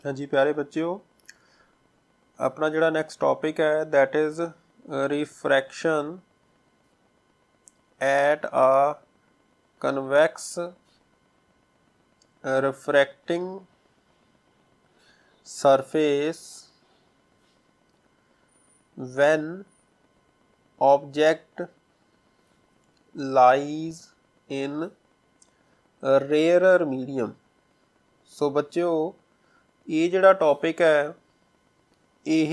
हाँ जी प्यारे बच्चों, अपना जोड़ा नैक्सट टॉपिक है that is refraction at a convex refracting surface when object lies in rarer medium. So बच्चों ये जोड़ा टॉपिक है ਇਹ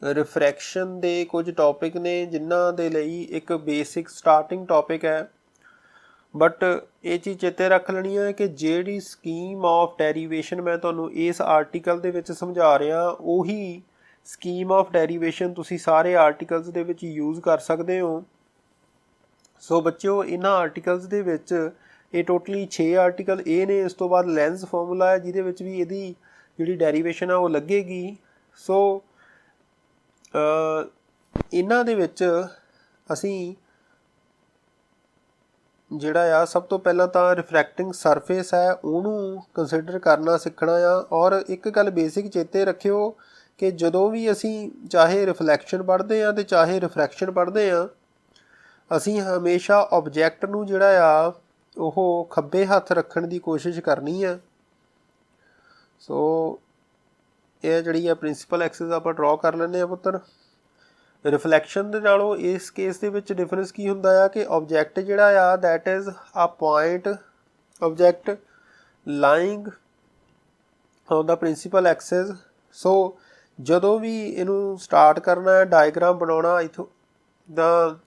रिफ्रैक्शन ਦੇ ਕੁਝ ਟੌਪਿਕ ਨੇ ਜਿਨ੍ਹਾਂ ਦੇ ਲਈ ਇੱਕ ਬੇਸਿਕ ਸਟਾਰਟਿੰਗ ਟੌਪਿਕ ਹੈ। ਬਟ ਇਹ ਚੀਜ਼ ਚੇਤੇ ਰੱਖ ਲੈਣੀ ਹੈ ਕਿ ਜਿਹੜੀ ਸਕੀਮ ਆਫ ਡੈਰੀਵੇਸ਼ਨ ਮੈਂ ਤੁਹਾਨੂੰ ਇਸ ਆਰਟੀਕਲ ਦੇ ਵਿੱਚ ਸਮਝਾ ਰਿਹਾ ਉਹੀ ਸਕੀਮ ਆਫ ਡੈਰੀਵੇਸ਼ਨ ਤੁਸੀਂ ਸਾਰੇ ਆਰਟੀਕਲਸ ਦੇ ਵਿੱਚ ਯੂਜ਼ ਕਰ ਸਕਦੇ ਹੋ। ਸੋ ਬੱਚਿਓ ਇਹਨਾਂ ਆਰਟੀਕਲਸ ਦੇ ਵਿੱਚ ਇਹ ਟੋਟਲੀ 6 ਆਰਟੀਕਲ ਇਹ ਨੇ। ਇਸ ਤੋਂ ਬਾਅਦ ਲੈਂਸ ਫਾਰਮੂਲਾ ਹੈ ਜਿਹਦੇ ਵਿੱਚ ਵੀ ਇਹਦੀ ਜਿਹੜੀ ਡੈਰੀਵੇਸ਼ਨ ਆ ਉਹ ਲੱਗੇਗੀ। ਸੋ ਇਹਨਾਂ ਦੇ ਵਿੱਚ ਅਸੀਂ ਜਿਹੜਾ ਆ ਸਭ ਤੋਂ ਪਹਿਲਾਂ ਤਾਂ ਰਿਫਰੈਕਟਿੰਗ ਸਰਫੇਸ ਹੈ ਉਹਨੂੰ ਕੰਸੀਡਰ ਕਰਨਾ ਸਿੱਖਣਾ ਆ। ਔਰ ਇੱਕ ਗੱਲ ਬੇਸਿਕ ਚੇਤੇ ਰੱਖਿਓ ਕਿ ਜਦੋਂ ਵੀ ਅਸੀਂ ਚਾਹੇ ਰਿਫਲੈਕਸ਼ਨ ਪੜ੍ਹਦੇ ਹਾਂ ਅਤੇ ਚਾਹੇ ਰਿਫਰੈਕਸ਼ਨ ਪੜ੍ਹਦੇ ਹਾਂ ਅਸੀਂ ਹਮੇਸ਼ਾ ਆਬਜੈਕਟ ਨੂੰ ਜਿਹੜਾ ਆ ਉਹ ਖੱਬੇ ਹੱਥ ਰੱਖਣ ਦੀ ਕੋਸ਼ਿਸ਼ ਕਰਨੀ ਆ। ਸੋ ਇਹ ਜਿਹੜੀ ਆ ਪ੍ਰਿੰਸੀਪਲ ਐਕਸਿਸ ਆਪਾਂ ਡਰਾ ਕਰ ਲੈਂਦੇ ਹਾਂ ਪੁੱਤਰ। ਰਿਫਲੈਕਸ਼ਨ ਦੇ ਨਾਲੋਂ ਇਸ ਕੇਸ ਦੇ ਵਿੱਚ ਡਿਫਰੈਂਸ ਕੀ ਹੁੰਦਾ ਆ ਕਿ ਆਬਜੈਕਟ ਜਿਹੜਾ ਆ that is a point object lying on the principal axis. So ਜਦੋਂ ਵੀ ਇਹਨੂੰ ਸਟਾਰਟ ਕਰਨਾ ਹੈ ਡਾਇਗਰਾਮ ਬਣਾਉਣਾ ਇੱਥੋਂ ਦਾ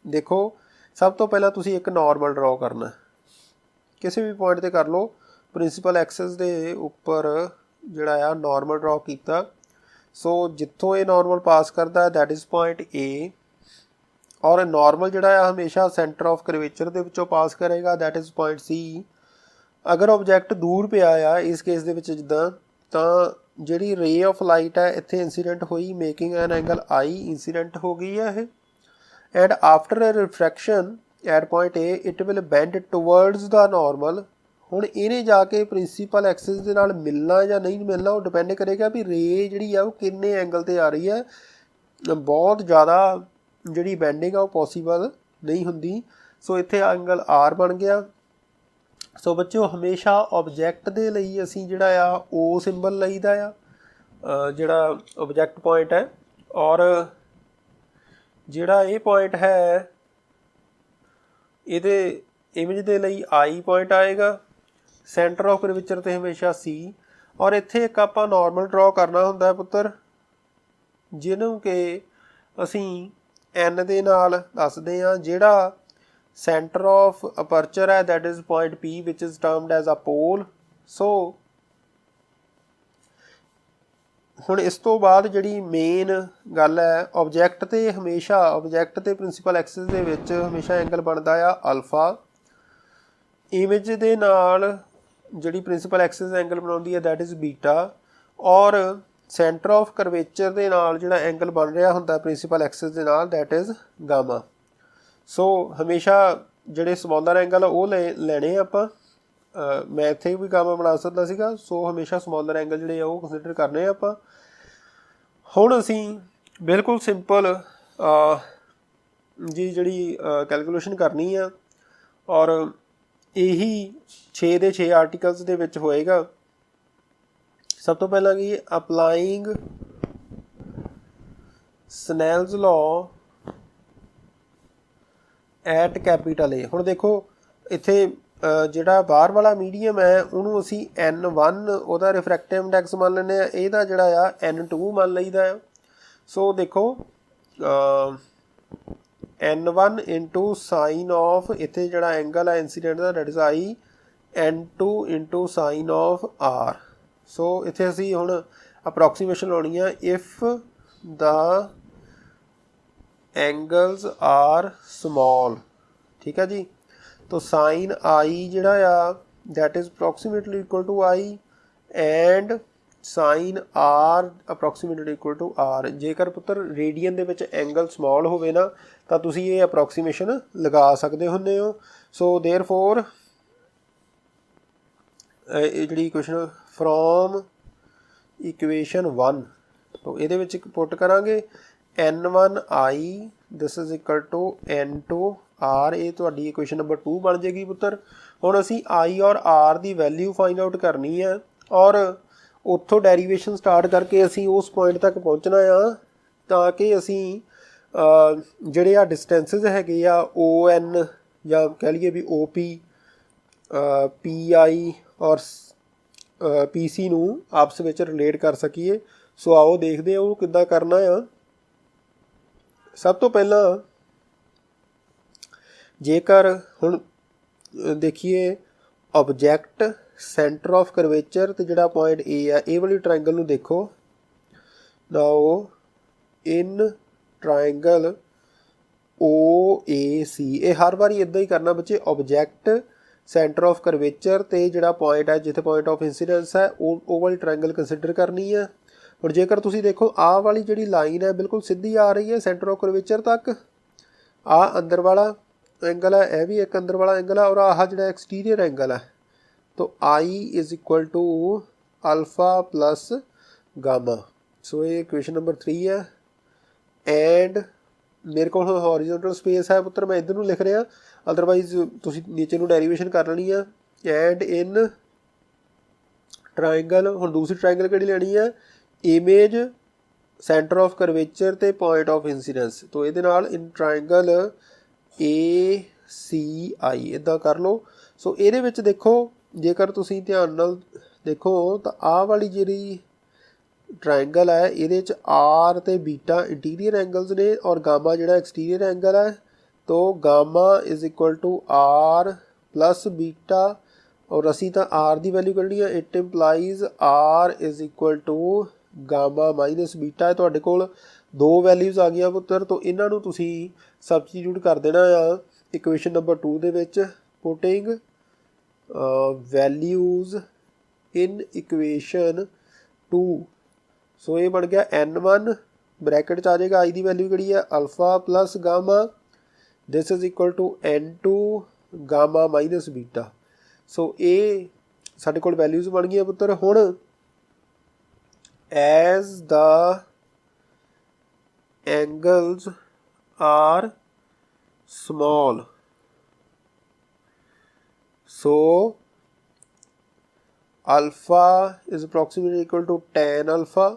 ਦੇਖੋ ਸਭ ਤੋਂ ਪਹਿਲਾਂ ਤੁਸੀਂ ਇੱਕ ਨਾਰਮਲ ਡਰਾ ਕਰਨਾ ਕਿਸੇ ਵੀ ਪੁਆਇੰਟ 'ਤੇ ਕਰ ਲਓ। ਪ੍ਰਿੰਸੀਪਲ ਐਕਸਿਸ ਦੇ ਉੱਪਰ ਜਿਹੜਾ ਆ ਨਾਰਮਲ ਡਰਾ ਕੀਤਾ। ਸੋ ਜਿੱਥੋਂ ਇਹ ਨਾਰਮਲ ਪਾਸ ਕਰਦਾ ਦੈਟ ਇਜ਼ ਪੁਆਇੰਟ ਏ ਔਰ ਨਾਰਮਲ ਜਿਹੜਾ ਆ ਹਮੇਸ਼ਾ ਸੈਂਟਰ ਆਫ ਕਰਵੇਚਰ ਦੇ ਵਿੱਚੋਂ ਪਾਸ ਕਰੇਗਾ ਦੈਟ ਇਜ਼ ਪੁਆਇੰਟ ਸੀ। ਅਗਰ ਆਬਜੈਕਟ ਦੂਰ ਪਿਆ ਆ ਇਸ ਕੇਸ ਦੇ ਵਿੱਚ ਜਿੱਦਾਂ ਤਾਂ ਜਿਹੜੀ ਰੇ ਆਫ ਲਾਈਟ ਹੈ ਇੱਥੇ ਇੰਸੀਡੈਂਟ ਹੋਈ making an angle I incident ਹੋ ਗਈ ਹੈ ਇਹ। And after a refraction at point A it will bend towards the normal. ਹੁਣ ਇਹਨੇ ਜਾ ਕੇ ਪ੍ਰਿੰਸੀਪਲ ਐਕਸਿਸ ਦੇ ਨਾਲ ਮਿਲਣਾ ਜਾਂ ਨਹੀਂ ਮਿਲਣਾ ਉਹ ਡਿਪੈਂਡ ਕਰੇਗਾ ਵੀ ਰੇ ਜਿਹੜੀ ਆ ਉਹ ਕਿੰਨੇ ਐਂਗਲ 'ਤੇ ਆ ਰਹੀ ਹੈ। ਬਹੁਤ ਜ਼ਿਆਦਾ ਜਿਹੜੀ ਬੈਂਡਿੰਗ ਆ ਉਹ ਪੋਸੀਬਲ ਨਹੀਂ ਹੁੰਦੀ। ਸੋ ਇੱਥੇ ਐਂਗਲ ਆਰ ਬਣ ਗਿਆ। ਸੋ ਬੱਚਿਓ ਹਮੇਸ਼ਾ ਆਬਜੈਕਟ ਦੇ ਲਈ ਅਸੀਂ ਜਿਹੜਾ ਆ ਓ ਸਿੰਬਲ ਲਈਦਾ ਆ ਜਿਹੜਾ ਆਬਜੈਕਟ ਪੁਆਇੰਟ ਹੈ। ਔਰ ਜਿਹੜਾ ਇਹ ਪੁਆਇੰਟ ਹੈ ਇਹਦੇ ਇਮੇਜ ਦੇ ਲਈ ਆਈ ਪੁਆਇੰਟ ਆਏਗਾ। ਸੈਂਟਰ ਆਫ ਕਰਵੇਚਰ 'ਤੇ ਹਮੇਸ਼ਾ ਸੀ। ਔਰ ਇੱਥੇ ਇੱਕ ਆਪਾਂ ਨਾਰਮਲ ਡਰਾ ਕਰਨਾ ਹੁੰਦਾ ਪੁੱਤਰ ਜਿਹਨੂੰ ਕਿ ਅਸੀਂ ਐਨ ਦੇ ਨਾਲ ਦੱਸਦੇ ਹਾਂ। ਜਿਹੜਾ ਸੈਂਟਰ ਆਫ ਅਪਰਚਰ ਹੈ that is point P which is termed as a pole. So ਹੁਣ ਇਸ ਤੋਂ ਬਾਅਦ ਜਿਹੜੀ ਮੇਨ ਗੱਲ ਹੈ ਆਬਜੈਕਟ 'ਤੇ ਹਮੇਸ਼ਾ ਆਬਜੈਕਟ 'ਤੇ ਪ੍ਰਿੰਸੀਪਲ ਐਕਸਿਸ ਦੇ ਵਿੱਚ ਹਮੇਸ਼ਾ ਐਂਗਲ ਬਣਦਾ ਆ ਅਲਫਾ। ਇਮੇਜ ਦੇ ਨਾਲ ਜਿਹੜੀ ਪ੍ਰਿੰਸੀਪਲ ਐਕਸਿਸ ਐਂਗਲ ਬਣਾਉਂਦੀ ਹੈ ਦੈਟ ਇਜ਼ ਬੀਟਾ। ਔਰ ਸੈਂਟਰ ਆਫ ਕਰਵੇਚਰ ਦੇ ਨਾਲ ਜਿਹੜਾ ਐਂਗਲ ਬਣ ਰਿਹਾ ਹੁੰਦਾ ਪ੍ਰਿੰਸੀਪਲ ਐਕਸਿਸ ਦੇ ਨਾਲ ਦੈਟ ਇਜ਼ ਗਾਮਾ। ਸੋ ਹਮੇਸ਼ਾ ਜਿਹੜੇ ਸਮੋਲਰ ਐਂਗਲ ਉਹ ਲੈਣੇ ਆਪਾਂ। ਮੈਂ ਇੱਥੇ ਵੀ ਗਾਮਾ ਬਣਾ ਸਕਦਾ ਸੀਗਾ। ਸੋ ਹਮੇਸ਼ਾ ਸਮੋਲਰ ਐਂਗਲ ਜਿਹੜੇ ਆ ਉਹ ਕੰਸੀਡਰ ਕਰਨੇ ਆਪਾਂ। ਹੁਣ ਅਸੀਂ ਬਿਲਕੁਲ ਸਿੰਪਲ ਜੀ ਜਿਹੜੀ ਕੈਲਕੂਲੇਸ਼ਨ ਕਰਨੀ ਆ ਔਰ ਇਹੀ 6 ਦੇ 6 ਆਰਟੀਕਲਸ ਦੇ ਵਿੱਚ ਹੋਏਗਾ। ਸਭ ਤੋਂ ਪਹਿਲਾਂ ਕੀ ਅਪਲਾਈਂਗ ਸਨੈਲਜ਼ ਲਾਅ ਐਟ ਕੈਪੀਟਲ ਏ। ਹੁਣ ਦੇਖੋ ਇੱਥੇ ਜਿਹੜਾ ਬਾਹਰ ਵਾਲਾ ਮੀਡੀਅਮ ਹੈ ਉਹਨੂੰ ਅਸੀਂ N1 ਉਹਦਾ ਰਿਫਰੈਕਟਿਵ ਇੰਡੈਕਸ ਮੰਨ ਲੈਂਦੇ ਹਾਂ। ਇਹਦਾ ਜਿਹੜਾ ਆ N2 ਮੰਨ ਲਈਦਾ ਆ। ਸੋ ਦੇਖੋ N1 ਇੰਟੂ ਸਾਈਨ ਆਫ ਇੱਥੇ ਜਿਹੜਾ ਐਂਗਲ ਹੈ ਇੰਸੀਡੈਂਟ ਦਾ that is I N2 into sine of R. So ਇੱਥੇ ਅਸੀਂ ਹੁਣ ਅਪਰੋਕਸੀਮੇਸ਼ਨ ਲਾਉਣੀ ਆ if the angles are small. ਠੀਕ ਹੈ ਜੀ। तो साइन आई जोड़ा that is approximately equal to I and sine R approximately equal to R. जेकर पुत्र रेडियन दे विच एंगल समॉल होवे ना तो तुसी ये अप्रोक्सीमेशन लगा सकते हुंदे हो। सो देयरफॉर जी क्वेश्चन फ्रॉम इक्वेशन 1 तो ये विच पुट करांगे n1i this is equal to n2r ये तुहाडी इक्वेशन नंबर 2 बन जाएगी पुत्र। हुण असी i और r की वैल्यू फाइंड आउट करनी है और उत्थों डेरीवेशन स्टार्ट करके असी उस पॉइंट तक पहुँचना आ ताकि असी जिहड़े आ डिस्टेंसिस हैगे आ ON या कह लीए भी OP PI और PC नूं आपस में रिलेट कर सकीए। सो आओ देखते हैं वो किद्दां करना आ। सब तो पहला जेकर हुण देखिए ऑब्जैक्ट सेंटर ऑफ करवेचर तो जिहड़ा पॉइंट ए है ये वाली ट्रायंगल नूं देखो नाउ इन ट्रायंगल OAC ये हर बार इदां ही करना बच्चे ऑब्जैक्ट सेंटर ऑफ करवेचर तो जिहड़ा पॉइंट है जिथे पॉइंट ऑफ इंसीडेंस है वो वाली ट्रायंगल कंसीडर करनी है। और जेकर तुसी देखो आ वाली जिहड़ी लाइन है बिल्कुल सीधी आ रही है सेंटर ऑफ करवेचर तक आ अंदर वाला एंगल है यह भी एक अंदर वाला एंगल है और आह जिहड़ा एक्सटीरियर एंगल है तो I is equal to alpha plus gamma. So ये इक्वेशन नंबर 3 है एंड मेरे को हॉरिजोंटल स्पेस है पुत्र मैं इधर नूं लिख रहा अदरवाइज तुसी नीचे नूं डेरीवेशन कर लेनी है। एंड इन ट्रायंगल हुण दूसरी ट्रायंगल किहड़ी लेनी है इमेज सेंटर ऑफ करवेचर ते पॉइंट ऑफ इंसीडेंस तो ये इन ट्रायंगल ACI इदा कर लो। सो ये देखो जेकर तुसी ध्यान नाल देखो तो आ वाली जी ट्रायंगल है ये आर ते बीटा इंटीरियर एंगल्स ने और गामा जिहड़ा एक्सटीरियर एंगल है तो gamma is equal to R plus beta और असी तो आर की वैल्यू कढ़नी है it implies R is equal to gamma minus beta है। तुहाडे कोल दो वैल्यूज़ आ गई पुत्र तो इन्हां नूं तुसी सबस्टिट्यूट कर देना आ इक्वेशन नंबर 2 दे विच putting values in equation 2। So ये बन गया n1 ब्रैकेट च आ जाएगा आई की वैल्यू किहड़ी है alpha plus gamma this is equal to n2 gamma minus beta. So ये साडे कोल वैल्यूज़ बन गई पुत्र। हुण as the angles are small so alpha is approximately equal to tan alpha,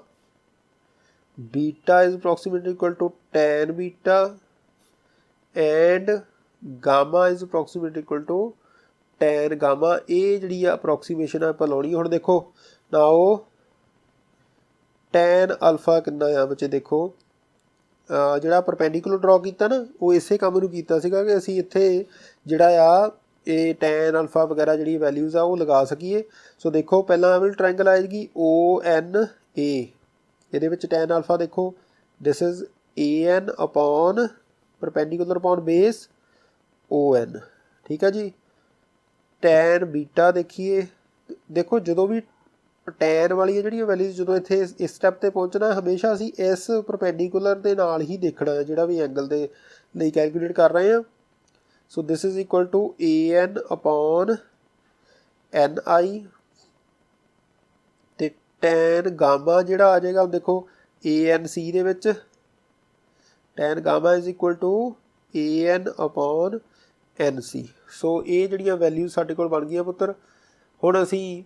beta is approximately equal to tan beta and gamma is approximately equal to tan gamma। ये जिहड़ी approximation आपां लाउणी हुण देखो नाउ टैन अल्फा कितना आ बच्चे देखो जिहड़ा perpendicular draw किया ना वो इसे काम नूं कीता सीगा कि असीं इत्थे जिहड़ा आ ये टैन अल्फा वगैरह जिहड़ी वैल्यूज़ आ वो लगा सकीए। सो देखो पहला वाली ट्रायंगल आएगी ONA ये विच टैन अल्फा देखो this is AN upon perpendicular upon base ON ठीक है जी। टैन बीटा देखिए देखो जो भी टैन वाली जिहड़ियां वैल्यूज़ जो इत्थे इस स्टैप ते पहुँचना हमेशा असीं इस परपेंडिकुलर दे नाल ही देखना है जिहड़ा भी एंगल दे लई कैलकुलेट कर रहे हैं। So this is equal to AN upon NI ते टैन गामा जिहड़ा आ जाएगा देखो ANC दे विच tan gamma is equal to AN upon NC। So ये जिहड़ियां वैल्यूज़ साडे कोल बन गईयां पुत्र। हुण असीं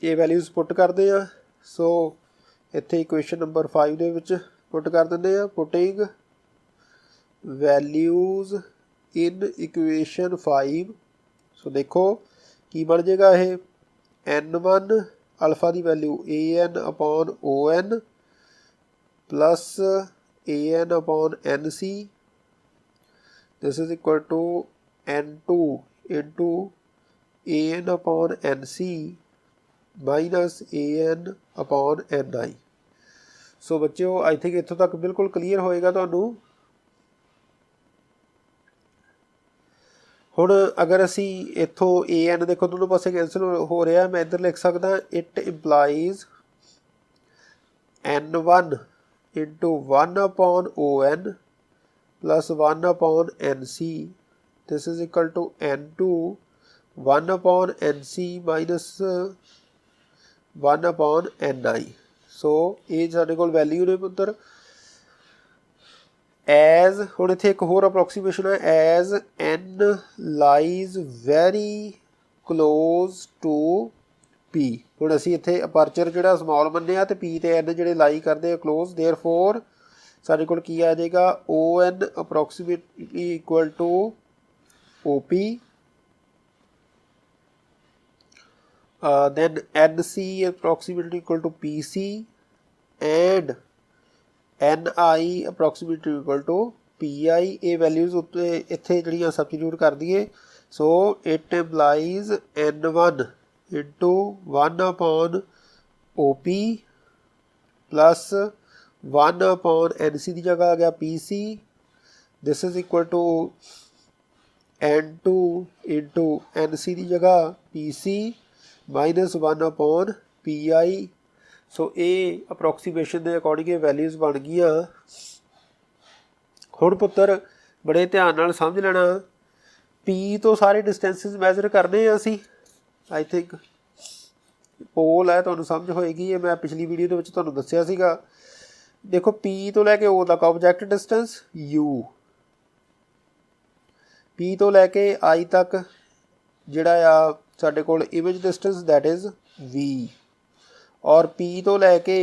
ये वैल्यूज़ पुट करते हैं। सो इत्थे इक्वेशन नंबर 5 दे विच पुट कर दिंदे आ putting values in equation 5। So देखो की बन जाएगा ये n1 अल्फा की value AN upon ON plus AN upon NC this is equal to n2 into AN upon NC minus AN upon NI। So बच्चों आई थिंक इत्थों तक बिल्कुल क्लीयर होएगा तुहानू। हुण अगर असी इत्थों AN देखो दोनों पासे कैंसल हो रहा मैं इधर लिख सकदा it implies n1 into 1 upon ON plus 1 upon NC this is equal to n2 1 upon NC minus 1/ni। So ये साडे कोल वैल्यू ने पुत्तर एज हुण इत्थे एक होर अप्रोक्सीमेशन है as n lies very close to p। हुण असीं इत्थे अपर्चर जिहड़ा स्मॉल मन्निया ते p ते n जिहड़े लाई करदे क्लोज देयरफॉर साडे कोल की आ जाएगा ON approximately equal to OP then NC approximately equal to PC and NI approximately equal to PI। ये वैल्यूज़ उत्ते इत्थे जिहड़ियां सबस्टिट्यूट कर दिए। So it implies N1 into 1/OP plus 1/NC की जगह आ गया PC। This is equal to N2 into NC की जगह PC माइनस 1/PI। सो ये अप्रोक्सीमेशन के अकॉर्डिंग ये वैल्यूज़ बन गई। हुण पुत्तर बड़े ध्यान नाल समझ लेना P तो सारे डिस्टेंसिस मैजर करने असीं। आई थिंक पोल है तुहानूं समझ होएगी, ये मैं पिछली वीडियो दे विच तुहानूं दस्सिया सीगा। देखो P तो लैके O तक ऑब्जैक्ट डिस्टेंस U, P तो लैके I तक जिहड़ा आ साडे कोल image distance that is V, और P तो लैके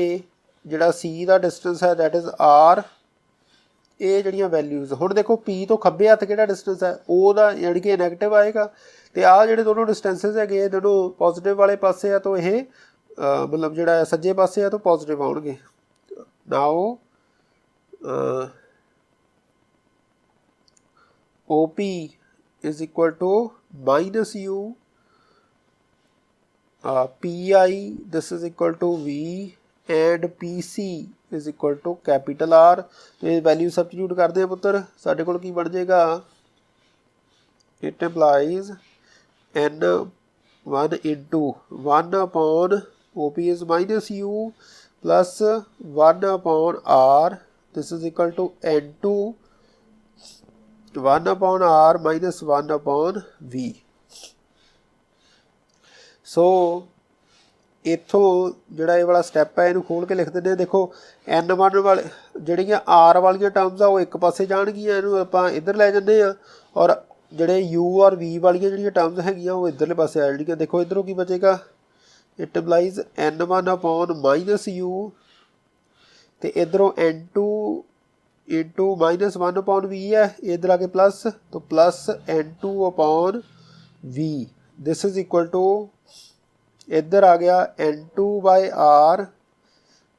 जिहड़ा C का डिस्टेंस है दैट इज़ R। ये जिहड़ियां वैल्यूज़ हुण देखो P तो खब्बे हत्थ किहड़ा डिस्टेंस है O दा यानी कि नैगेटिव आएगा, तो आ जिहड़े दोनों डिस्टेंसिस है दोनों पॉजिटिव वाले पासे आ, तो ये मतलब जिहड़ा सज्जे पासे आ तो पॉजिटिव आउणगे। Now OP is equal to -U, PI this is equal to V and PC is equal to capital R। तो ये वैल्यू सबस्टिट्यूट करते हैं पुत्र, साढ़े कोल की बन जाएगा it implies N1 into 1/OP is -U plus 1/R this is equal to N2 1/R minus 1/V। So इत्थों जिहड़ा ये वाला स्टैप है इनू खोल के लिख देंगे। देखो N1 वाले जिहड़ियां R वाली टर्म्स आ वो एक पासे जाणगियां, इनू आपां इधर लै जंदे आ, और जिहड़े U और V वाली जिहड़ियां टर्म्स हैगियां वो इधरले पासे आ जाणगियां। देखो इधरों की बचेगा इट इंप्लाइज N1/-U ते इधरों N2 इंटू -1/V है, इधर आके प्लस, तो plus N2/V this is equal to इधर आ गया N2/R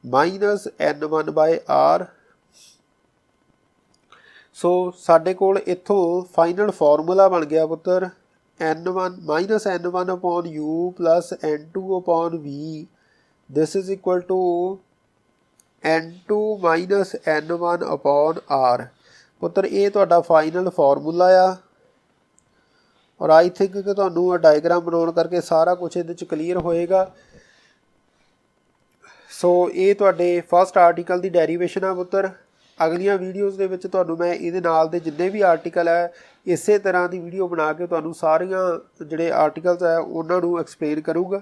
माइनस N1/R। सो साडे कोल इत्थों फाइनल फॉर्मूला बन गया पुत्र N1 minus N1/U plus N2/V this is equal to N2 minus N1/R। पुत्र ये तुहाडा फाइनल फॉर्मूला आ, और आई थिंक कि तुहानूं डायग्राम बनाउण करके सारा कुछ इहदे च क्लीयर होएगा। सो ये तुहाडे फस्ट आर्टिकल की डेरीवेशन आ पुत्र। अगलियां वीडियोज़ दे विच तुहानूं मैं इहदे नाल दे जिन्ने भी आर्टिकल है इसे तरह की वीडियो बना के तुहानूं सारियां जिहड़े आर्टिकल्स है उन्हां नूं एक्सप्लेन करूँगा।